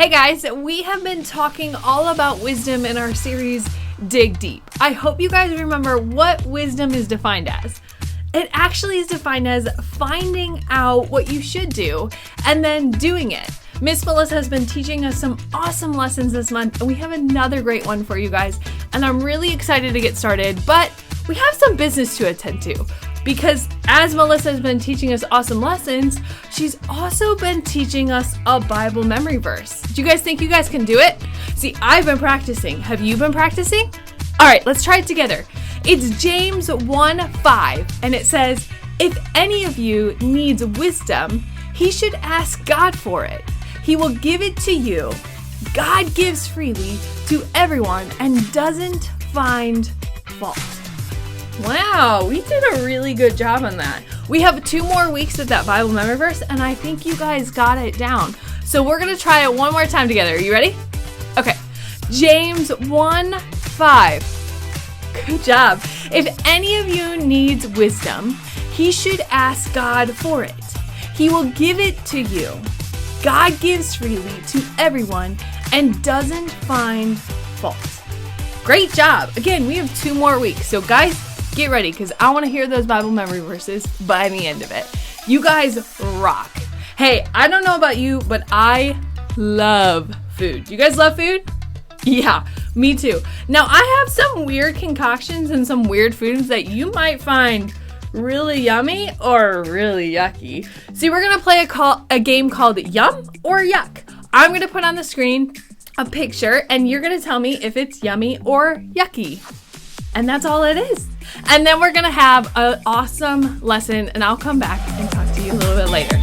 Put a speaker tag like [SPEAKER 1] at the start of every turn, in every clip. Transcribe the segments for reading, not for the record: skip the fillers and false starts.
[SPEAKER 1] Hey guys, we have been talking all about wisdom in our series, Dig Deep. I hope you guys remember what wisdom is defined as. It actually is defined as finding out what you should do and then doing it. Miss Melissa has been teaching us some awesome lessons this month, and we have another great one for you guys, and I'm really excited to get started, but we have some business to attend to. Because as Melissa has been teaching us awesome lessons, she's also been teaching us a Bible memory verse. Do you guys think you guys can do it? See, I've been practicing. Have you been practicing? All right, let's try it together. It's James 1:5, and it says, "If any of you needs wisdom, he should ask God for it. He will give it to you. God gives freely to everyone and doesn't find fault." Wow, we did a really good job on that. We have 2 more weeks of that Bible memory verse, and I think you guys got it down. So we're going to try it one more time together. Are you ready? Okay. James 1:5. Good job. If any of you needs wisdom, he should ask God for it. He will give it to you. God gives freely to everyone and doesn't find fault. Great job. Again, we have 2 more weeks. So guys, get ready, because I want to hear those Bible memory verses by the end of it. You guys rock. Hey, I don't know about you, but I love food. You guys love food? Yeah, me too. Now, I have some weird concoctions and some weird foods that you might find really yummy or really yucky. See, we're going to play a game called Yum or Yuck. I'm going to put on the screen a picture, and you're going to tell me if it's yummy or yucky. And that's all it is. And then we're going to have an awesome lesson, and I'll come back and talk to you a little bit later.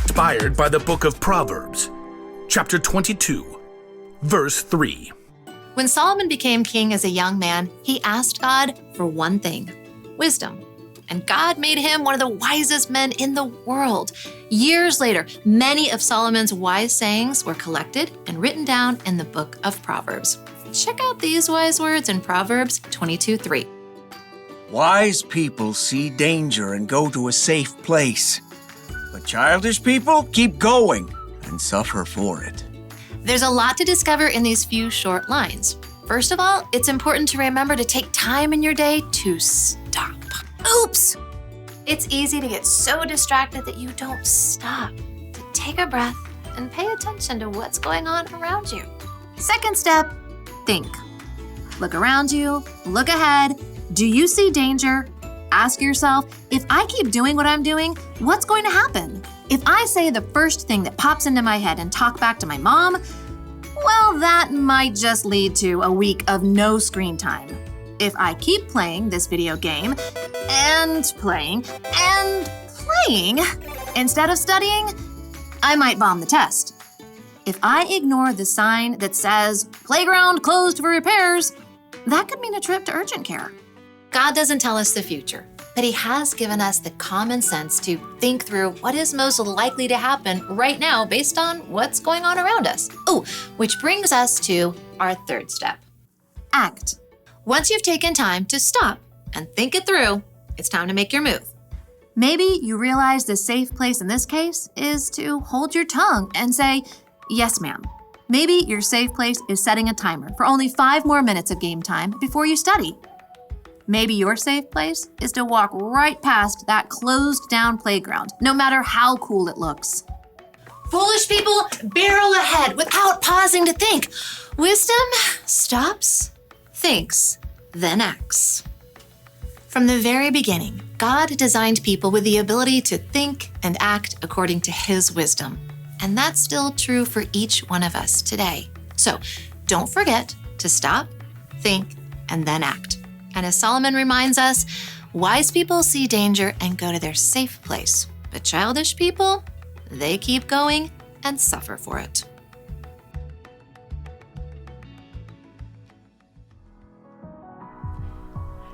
[SPEAKER 2] Inspired by the book of Proverbs, chapter 22, verse 3.
[SPEAKER 3] When Solomon became king as a young man, he asked God for one thing, wisdom. And God made him one of the wisest men in the world. Years later, many of Solomon's wise sayings were collected and written down in the book of Proverbs. Check out these wise words in Proverbs 22:3.
[SPEAKER 4] Wise people see danger and go to a safe place. But childish people keep going and suffer for it.
[SPEAKER 3] There's a lot to discover in these few short lines. First of all, it's important to remember to take time in your day to stop. Oops! It's easy to get so distracted that you don't stop to take a breath and pay attention to what's going on around you. Second step, think. Look around you, look ahead. Do you see danger? Ask yourself, if I keep doing what I'm doing, what's going to happen? If I say the first thing that pops into my head and talk back to my mom, well, that might just lead to a week of no screen time. If I keep playing this video game and playing instead of studying, I might bomb the test. If I ignore the sign that says, "Playground closed for repairs," that could mean a trip to urgent care. God doesn't tell us the future, but he has given us the common sense to think through what is most likely to happen right now based on what's going on around us. Oh, which brings us to our third step. Act. Once you've taken time to stop and think it through, it's time to make your move. Maybe you realize the safe place in this case is to hold your tongue and say, "Yes, ma'am." Maybe your safe place is setting a timer for only 5 more minutes of game time before you study. Maybe your safe place is to walk right past that closed down playground, no matter how cool it looks. Foolish people barrel ahead without pausing to think. Wisdom stops, thinks, then acts. From the very beginning, God designed people with the ability to think and act according to His wisdom. And that's still true for each one of us today. So don't forget to stop, think, and then act. And as Solomon reminds us, wise people see danger and go to their safe place. But childish people, they keep going and suffer for it.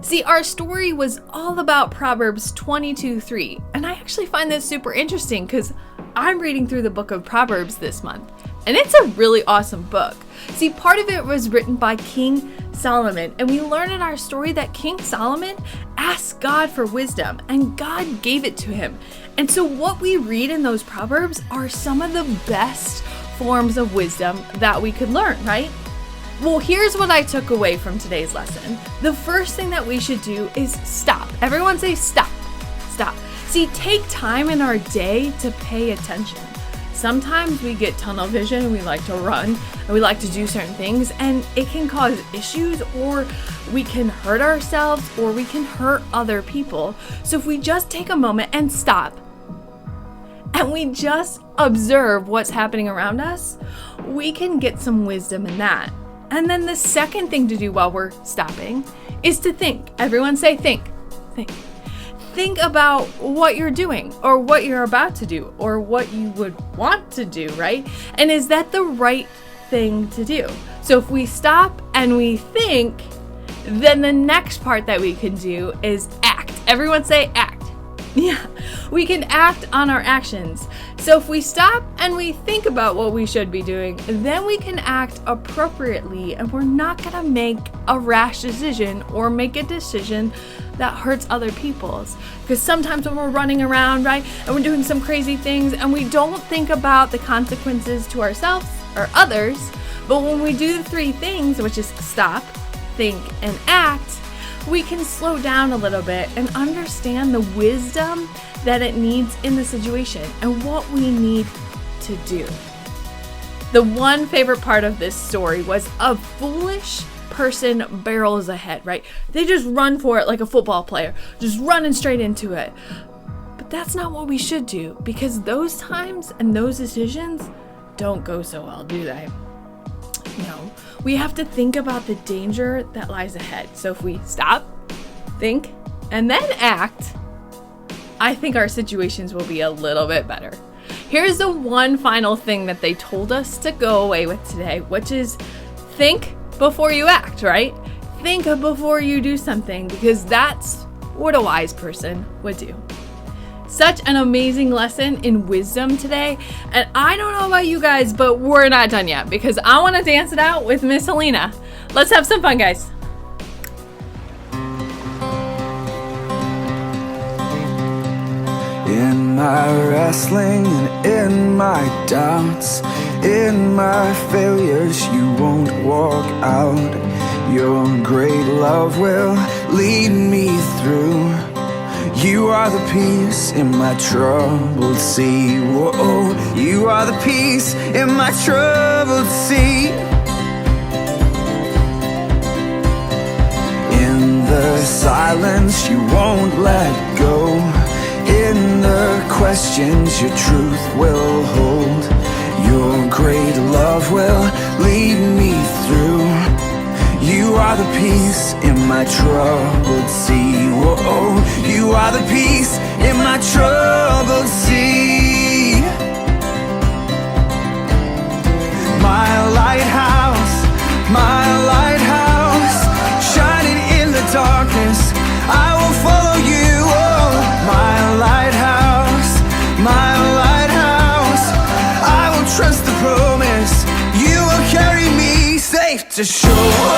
[SPEAKER 1] See, our story was all about Proverbs 22:3, and I actually find this super interesting because I'm reading through the book of Proverbs this month, and it's a really awesome book. See, part of it was written by King Solomon, and we learn in our story that King Solomon asked God for wisdom, and God gave it to him. And so what we read in those Proverbs are some of the best forms of wisdom that we could learn, right? Well, here's what I took away from today's lesson. The first thing that we should do is stop. Everyone say stop. Stop. See, take time in our day to pay attention. Sometimes we get tunnel vision and we like to run and we like to do certain things, and it can cause issues, or we can hurt ourselves, or we can hurt other people. So if we just take a moment and stop and we just observe what's happening around us, we can get some wisdom in that. And then the second thing to do while we're stopping is to think. Everyone say think. Think. Think about what you're doing, or what you're about to do, or what you would want to do, right? And is that the right thing to do? So if we stop and we think, then the next part that we can do is act. Everyone say act. Yeah, we can act on our actions. So if we stop and we think about what we should be doing, then we can act appropriately, and we're not gonna make a rash decision or make a decision that hurts other people's. Because sometimes when we're running around, right, and we're doing some crazy things and we don't think about the consequences to ourselves or others, but when we do the three things, which is stop, think, and act, we can slow down a little bit and understand the wisdom that it needs in the situation and what we need to do. The one favorite part of this story was a foolish person barrels ahead, right? They just run for it like a football player, just running straight into it. But that's not what we should do, because those times and those decisions don't go so well, do they? No, we have to think about the danger that lies ahead. So if we stop, think, and then act, I think our situations will be a little bit better. Here's the one final thing that they told us to go away with today, which is think before you act, right? Think before you do something, because that's what a wise person would do. Such an amazing lesson in wisdom today. And I don't know about you guys, but we're not done yet, because I want to dance it out with Miss Helena. Let's have some fun, guys.
[SPEAKER 5] In my wrestling and in my doubts, in my failures, you won't walk out. Your great love will lead me through. You are the peace in my troubled sea. Whoa, you are the peace in my troubled sea. In the silence, you won't let go. In the questions, your truth will hold. Your great love will lead me through. You are the peace in my troubled sea. Whoa, you are the peace in my troubled sea. My lighthouse, shining in the darkness, I will follow you. Oh, my lighthouse, I will trust the promise. You will carry me safe to shore.